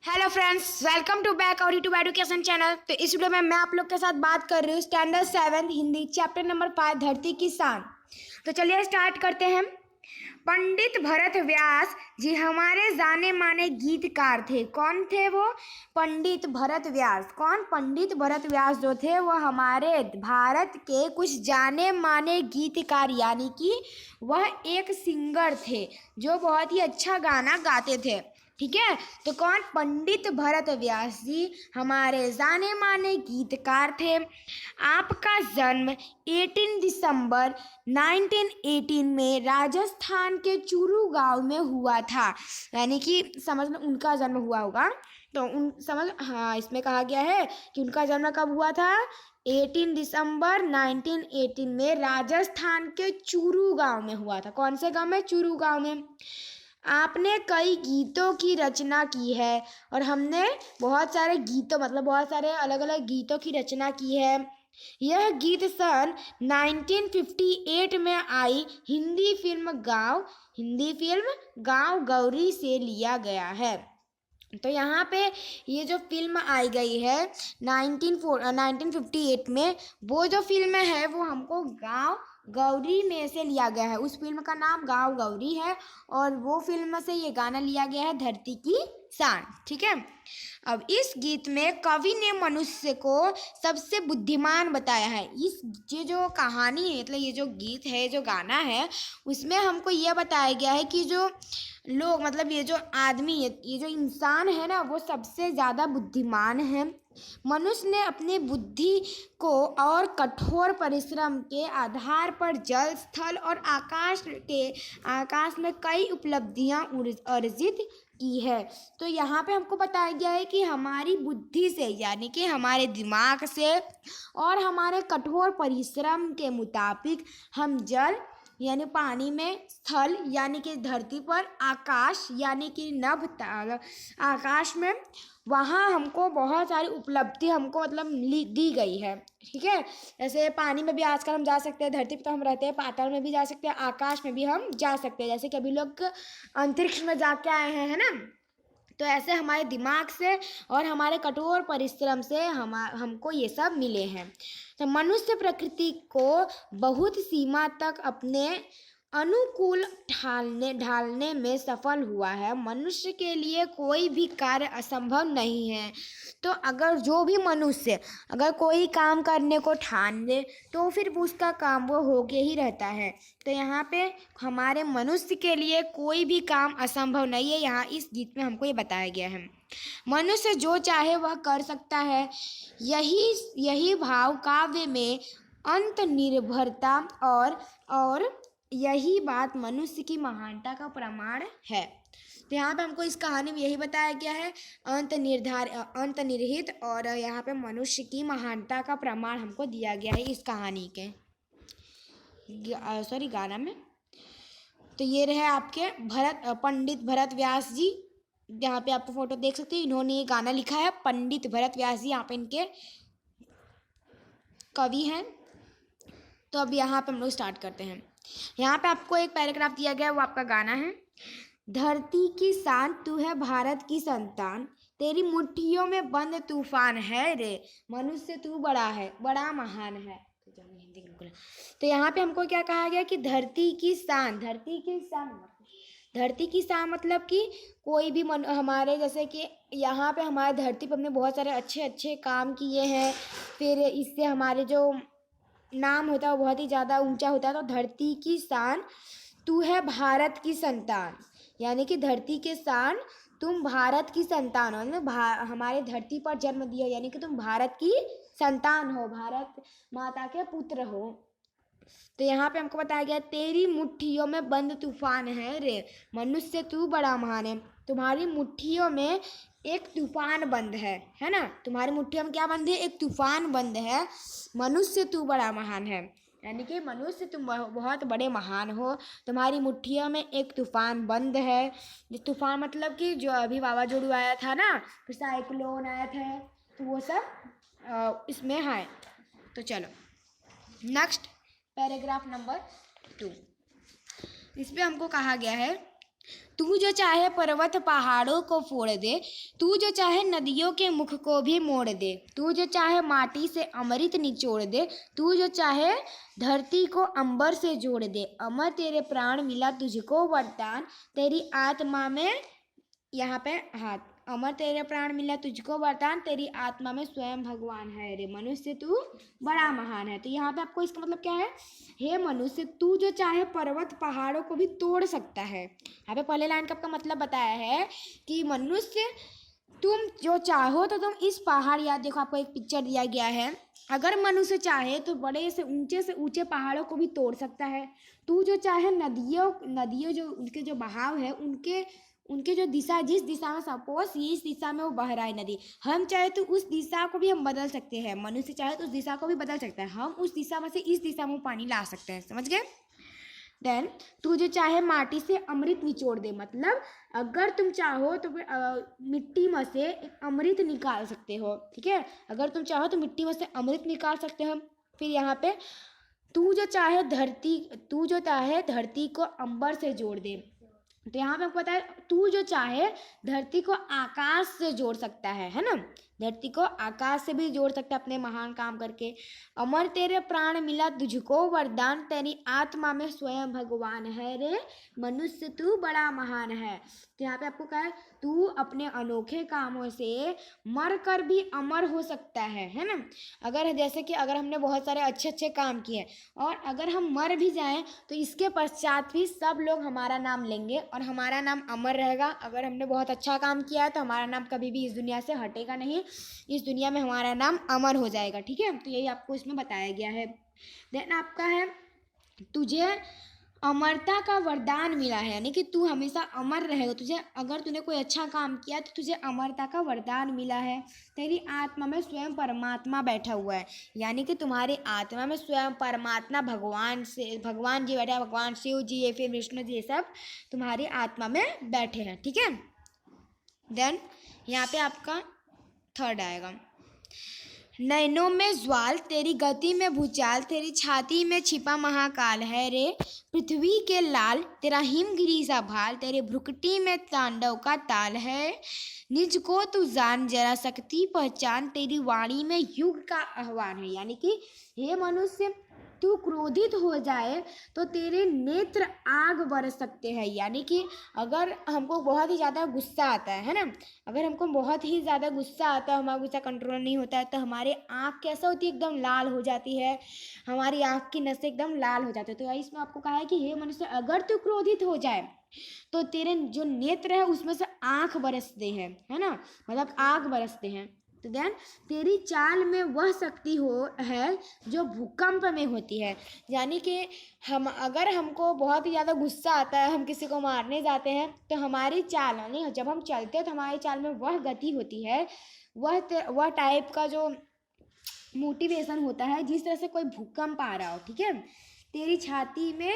Hello friends, welcome to back our YouTube education channel. तो इस video में मैं आप लोग के साथ बात कर रही हूँ स्टैंडर्ड 7 हिंदी चैप्टर नंबर 5 धरती की शान। तो चलिए स्टार्ट करते हैं। पंडित भरत व्यास जी हमारे जाने माने गीतकार थे। कौन थे वो? पंडित भरत व्यास। कौन? पंडित भरत व्यास जो थे वो हमारे भारत के कुछ जाने माने गीतकार, यानी कि वह एक सिंगर थे जो बहुत ही अच्छा गाना गाते थे। ठीक है, तो कौन? पंडित भरत व्यास जी हमारे जाने माने गीतकार थे। आपका जन्म 18 दिसंबर 1918 में राजस्थान के चूरू गांव में हुआ था, यानी कि समझ लो उनका जन्म हुआ होगा। तो उन समझ, हाँ, इसमें कहा गया है कि उनका जन्म कब हुआ था? 18 दिसंबर 1918 में राजस्थान के चूरू गांव में हुआ था। कौन से गांव में? चूरू गांव में। आपने कई गीतों की रचना की है, और हमने बहुत सारे गीतों मतलब बहुत सारे अलग अलग गीतों की रचना की है। यह गीत सन 1958 में आई हिंदी फिल्म गांव गौरी से लिया गया है। तो यहाँ पे ये जो फिल्म आई गई है 1958 में, वो जो फिल्म है वो हमको गांव गौरी में से लिया गया है। उस फिल्म का नाम गांव गौरी है, और वो फिल्म से ये गाना लिया गया है धरती की शान। ठीक है, अब इस गीत में कवि ने मनुष्य को सबसे बुद्धिमान बताया है। ये जो कहानी है, मतलब ये जो गीत है, जो गाना है, उसमें हमको ये बताया गया है कि जो लोग मतलब ये जो आदमी है, ये जो इंसान है ना, वो सबसे ज़्यादा बुद्धिमान है। मनुष्य ने अपनी बुद्धि को और कठोर परिश्रम के आधार पर जल, स्थल और आकाश में कई उपलब्धियां अर्जित की है। तो यहाँ पे हमको बताया गया है कि हमारी बुद्धि से, यानी कि हमारे दिमाग से और हमारे कठोर परिश्रम के मुताबिक हम जल यानी पानी में, स्थल यानी कि धरती पर, आकाश यानी कि नभ आकाश में, वहाँ हमको बहुत सारी उपलब्धि हमको मतलब दी गई है। ठीक है, जैसे पानी में भी आजकल हम जा सकते हैं, धरती पर तो हम रहते हैं, पाताल में भी जा सकते हैं, आकाश में भी हम जा सकते हैं, जैसे कि अभी लोग अंतरिक्ष में जाके आए हैं, है ना। तो ऐसे हमारे दिमाग से और हमारे कठोर परिश्रम से हमको ये सब मिले हैं। तो मनुष्य प्रकृति को बहुत सीमा तक अपने अनुकूल ढालने में सफल हुआ है। मनुष्य के लिए कोई भी कार्य असंभव नहीं है। तो अगर जो भी मनुष्य अगर कोई काम करने को ठान ले तो फिर उसका काम वो होके ही रहता है। तो यहाँ पे हमारे मनुष्य के लिए कोई भी काम असंभव नहीं है, यहाँ इस गीत में हमको ये बताया गया है। मनुष्य जो चाहे वह कर सकता है, यही भाव काव्य में अंत निर्भरता और यही बात मनुष्य की महानता का प्रमाण है। तो यहाँ पे हमको इस कहानी में यही बताया गया है, अंत निहित, और यहाँ पे मनुष्य की महानता का प्रमाण हमको दिया गया है इस कहानी के गाना में। तो ये रहे आपके पंडित भरत व्यास जी। यहाँ पे आपको फोटो देख सकते हैं, इन्होंने ये गाना लिखा है। पंडित भरत व्यास जी यहाँ पे इनके कवि हैं। तो अब यहाँ पे हम लोग स्टार्ट करते हैं। यहाँ पे आपको एक पैराग्राफ दिया गया है, वो आपका गाना है। धरती की शान तू है भारत की संतान, तेरी मुट्ठियों में बंद तूफान है रे, मनुष्य तू बड़ा है, बड़ा महान है। तो यहाँ पे हमको क्या कहा गया कि धरती की शान मतलब कि कोई भी हमारे, जैसे कि यहाँ पे हमारे धरती पर हमने बहुत सारे अच्छे अच्छे काम किए हैं, फिर इससे हमारे जो नाम होता है वो बहुत ही ज़्यादा ऊंचा होता है। तो धरती की शान तू है भारत की संतान, यानी कि धरती के शान तुम भारत की संतान हो, हमारे धरती पर जन्म दिया, यानी कि तुम भारत की संतान हो, भारत माता के पुत्र हो। तो यहाँ पे हमको बताया गया तेरी मुट्ठियों में बंद तूफान है रे, मनुष्य तू बड़ा महान है। तुम्हारी मुट्ठियों में एक तूफान बंद है ना। तुम्हारी मुट्ठियों में क्या बंद है? एक तूफान बंद है। मनुष्य तू बड़ा महान है, यानी कि मनुष्य तुम बहुत बड़े महान हो। तुम्हारी मुट्ठियों में एक तूफान बंद है। तूफान मतलब कि जो अभी वावाजोड़ू आया था ना, फिर साइक्लोन आया था, तो वो सब इसमें है। तो चलो नेक्स्ट पैराग्राफ नंबर 2। इस पे हमको कहा गया है, तू जो चाहे पर्वत पहाड़ों को फोड़ दे, तू जो चाहे नदियों के मुख को भी मोड़ दे, तू जो चाहे माटी से अमृत निचोड़ दे, तू जो चाहे धरती को अंबर से जोड़ दे। अमर तेरे प्राण मिला तुझको वरदान, तेरी आत्मा में, यहाँ पे हाथ, अमर तेरे प्राण मिला तुझको वरदान, तेरी आत्मा में स्वयं भगवान है रे मनुष्य तू बड़ा महान है। तो यहाँ पे आपको इसका मतलब क्या है, हे मनुष्य तू जो चाहे पर्वत पहाड़ों को भी तोड़ सकता है। यहाँ पे पहले लाइन का आपका मतलब बताया है कि मनुष्य तुम जो चाहो तो तुम इस पहाड़, या देखो आपको एक पिक्चर दिया गया है, अगर मनुष्य चाहे तो बड़े से ऊंचे पहाड़ों को भी तोड़ सकता है। तू जो चाहे नदियों जो उनके जो बहाव है, उनके जो दिशा, जिस दिशा में सपोज इस दिशा में वो बह रहा है नदी, हम चाहे तो उस दिशा को भी हम बदल सकते हैं। मनुष्य चाहे तो उस दिशा को भी बदल सकता है, हम उस दिशा में से इस दिशा में पानी ला सकते हैं। समझ गए। देन तू जो चाहे माटी से अमृत निचोड़ दे, मतलब अगर तुम चाहो तो मिट्टी में से अमृत निकाल सकते हो। ठीक है, अगर तुम चाहो तो मिट्टी में से अमृत निकाल सकते हो। फिर यहाँ पे तू जो चाहे धरती को अंबर से जोड़ दे, तो यहाँ पे आपको पता है तू जो चाहे धरती को आकाश से जोड़ सकता है ना, धरती को आकाश से भी जोड़ सकता है अपने महान काम करके। अमर तेरे प्राण मिला तुझको वरदान, तेरी आत्मा में स्वयं भगवान है रे मनुष्य तू बड़ा महान है। तो यहाँ पे आपको कहा है तू अपने अनोखे कामों से मर कर भी अमर हो सकता है ना। अगर जैसे कि अगर हमने बहुत सारे अच्छे काम किए और अगर हम मर भी जाएं तो इसके पश्चात भी सब लोग हमारा नाम लेंगे और हमारा नाम अमर रहेगा। अगर हमने बहुत अच्छा काम किया है तो हमारा नाम कभी भी इस दुनिया से हटेगा नहीं, इस दुनिया में हमारा नाम अमर हो जाएगा। ठीक है, तो यही आपको इसमें बताया गया है। देन आपका है तुझे अमरता का वरदान मिला है, यानी कि तू हमेशा अमर रहेगा। तुझे अगर तूने कोई अच्छा काम किया तो तुझे अमरता का वरदान मिला है। तेरी आत्मा में स्वयं परमात्मा बैठा हुआ है, यानी कि तुम्हारी आत्मा में स्वयं परमात्मा भगवान जी बैठा है, भगवान शिव जी या फिर विष्णु जी, ये सब तुम्हारी आत्मा में बैठे हैं। ठीक है, देन यहाँ पे आपका थर्ड आएगा, नैनों में ज्वाल तेरी गति में भूचाल, तेरी छाती में छिपा महाकाल है रे पृथ्वी के लाल, तेरा हिमगिरी सा भाल, तेरे भ्रुकुटी में तांडव का ताल है। निज को तू जान जरा शक्ति पहचान, तेरी वाणी में युग का आह्वान है। यानी कि हे मनुष्य तू क्रोधित हो जाए तो तेरे नेत्र आग बरस सकते हैं। यानी कि अगर हमको बहुत ही ज़्यादा गुस्सा आता है ना, अगर हमको बहुत ही ज़्यादा गुस्सा आता है, हमारा गुस्सा कंट्रोल नहीं होता है, तो हमारे आँख कैसा होती है, एकदम लाल हो जाती है, हमारी आँख की नसें एकदम लाल हो जाती है। तो इसमें आपको कहा है कि हे मनुष्य अगर तू क्रोधित हो जाए तो तेरे जो नेत्र है उसमें से आँख बरसते हैं, है ना, मतलब आग बरसते हैं। तो देन तेरी चाल में वह शक्ति है जो भूकंप में होती है। यानी कि अगर हमको बहुत ही ज़्यादा गुस्सा आता है, हम किसी को मारने जाते हैं, तो हमारी चाल, यानी जब हम चलते हैं तो हमारी चाल में वह गति होती है, वह टाइप का जो मोटिवेशन होता है जिस तरह से कोई भूकंप आ रहा हो। ठीक है, तेरी छाती में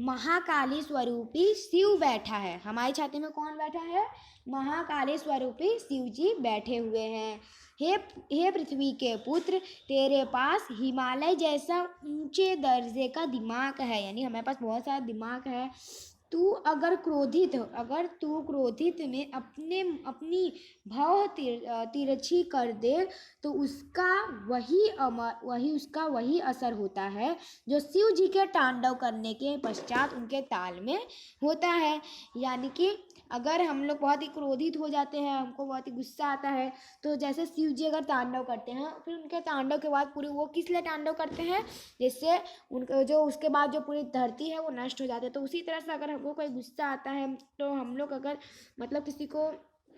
महाकाली स्वरूपी शिव बैठा है। हमारी छाती में कौन बैठा है, महाकाली स्वरूपी शिव जी बैठे हुए हैं। हे पृथ्वी के पुत्र, तेरे पास हिमालय जैसा ऊंचे दर्जे का दिमाग है, यानी हमारे पास बहुत सारा दिमाग है। अगर तू क्रोधित में अपनी भाव तिरछी कर दे तो वही असर होता है जो शिव जी के तांडव करने के पश्चात उनके ताल में होता है। यानी कि अगर हम लोग बहुत ही क्रोधित हो जाते हैं, हमको बहुत ही गुस्सा आता है, तो जैसे शिव जी अगर तांडव करते हैं, फिर उनके तांडव के बाद पूरी, वो किस लिए तांडव करते हैं, जिससे उनका जो उसके बाद जो पूरी धरती है वो नष्ट हो जाती है। तो उसी तरह से अगर हमको कोई गुस्सा आता है तो हम लोग अगर मतलब किसी को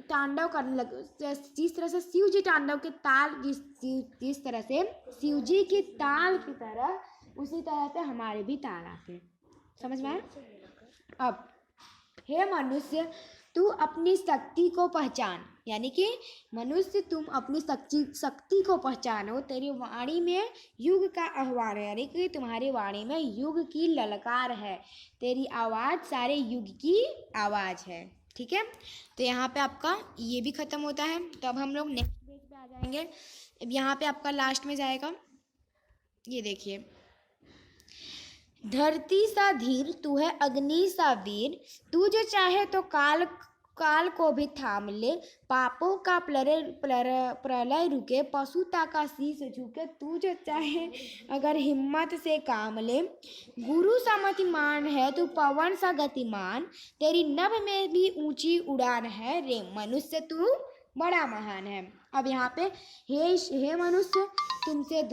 तांडव करने लगे, जिस तरह से शिव जी तांडव के ताल, जिस तरह से शिव जी की ताल की तरह, उसी तरह से हमारे भी ताल आते हैं। समझ में आया। अब हे मनुष्य तू अपनी शक्ति को पहचान, यानी कि मनुष्य तुम अपनी शक्ति को पहचानो। तेरी वाणी में युग का आह्वान है, यानी कि तुम्हारी वाणी में युग की ललकार है, तेरी आवाज़ सारे युग की आवाज़ है। ठीक है, तो यहाँ पे आपका ये भी ख़त्म होता है। तो अब हम लोग नेक्स्ट पेज पे आ जाएंगे। अब यहाँ पे आपका लास्ट में जाएगा, ये देखिए, धरती सा धीर तू है अग्नि सा वीर, तू जो चाहे तो काल काल को भी थाम ले, पापों का प्रलय रुके, पशुता का शीश झुके, तू जो चाहे अगर हिम्मत से काम ले। गुरु सा मतिमान है तू पवन सा गतिमान, तेरी नभ में भी ऊंची उड़ान है रे मनुष्य तू बड़ा महान है। अब यहाँ पे हे मनुष्य, तुमसे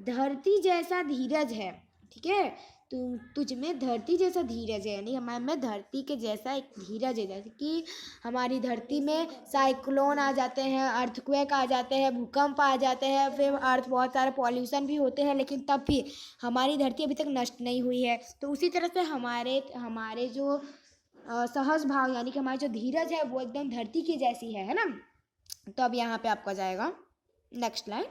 धरती जैसा धीरज है, ठीक है। तुझ में धरती जैसा धीरज है, यानी हमारे में धरती के जैसा एक धीरज है। जैसे कि हमारी धरती में साइक्लोन आ जाते हैं, अर्थक्वेक आ जाते हैं, भूकंप आ जाते हैं, फिर अर्थ बहुत सारे पॉल्यूशन भी होते हैं, लेकिन तब भी हमारी धरती अभी तक नष्ट नहीं हुई है। तो उसी तरह से हमारे जो सहज भाव यानी कि हमारी जो धीरज है वो एकदम धरती की जैसी है ना। तो अब यहाँ पे आपका जाएगा नेक्स्ट लाइन।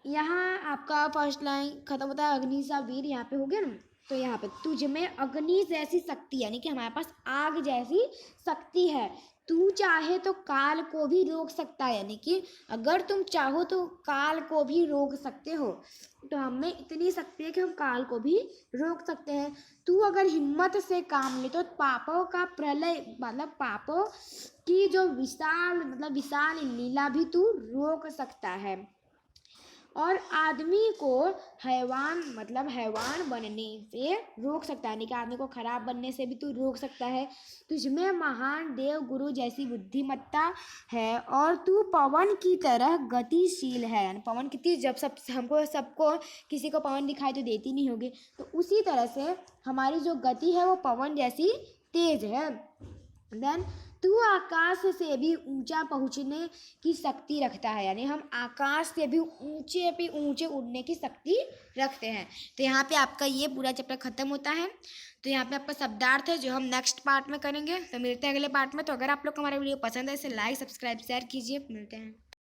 यहाँ आपका फर्स्ट लाइन खत्म होता है अग्नि सा वीर, यहाँ पे हो गया ना। तो यहाँ पे तुझ में अग्नि जैसी शक्ति, यानी कि हमारे पास आग जैसी शक्ति है, तू चाहे तो काल को भी रोक सकता है, यानी कि अगर तुम चाहो तो काल को भी रोक सकते हो। तो हमें इतनी शक्ति है कि हम काल को भी रोक सकते हैं। तू अगर हिम्मत से काम ले तो पापों का प्रलय मतलब पापों की जो विशाल लीला भी तू रोक सकता है, और आदमी को हैवान बनने से रोक सकता है, यानी कि आदमी को खराब बनने से भी तू रोक सकता है। तुझमें महान देव गुरु जैसी बुद्धिमत्ता है, और तू पवन की तरह गतिशील है, यानी पवन कितनी जब सबको किसी को पवन दिखाई तो देती नहीं होगी, तो उसी तरह से हमारी जो गति है वो पवन जैसी तेज है। देन तू आकाश से भी ऊंचा पहुंचने की शक्ति रखता है, यानी हम आकाश से भी ऊंचे पे ऊंचे उड़ने की शक्ति रखते हैं। तो यहाँ पे आपका ये पूरा चैप्टर खत्म होता है। तो यहाँ पे आपका शब्दार्थ है जो हम नेक्स्ट पार्ट में करेंगे। तो मिलते हैं अगले पार्ट में। तो अगर आप लोग को हमारा वीडियो पसंद है इसे लाइक सब्सक्राइब शेयर कीजिए। मिलते हैं।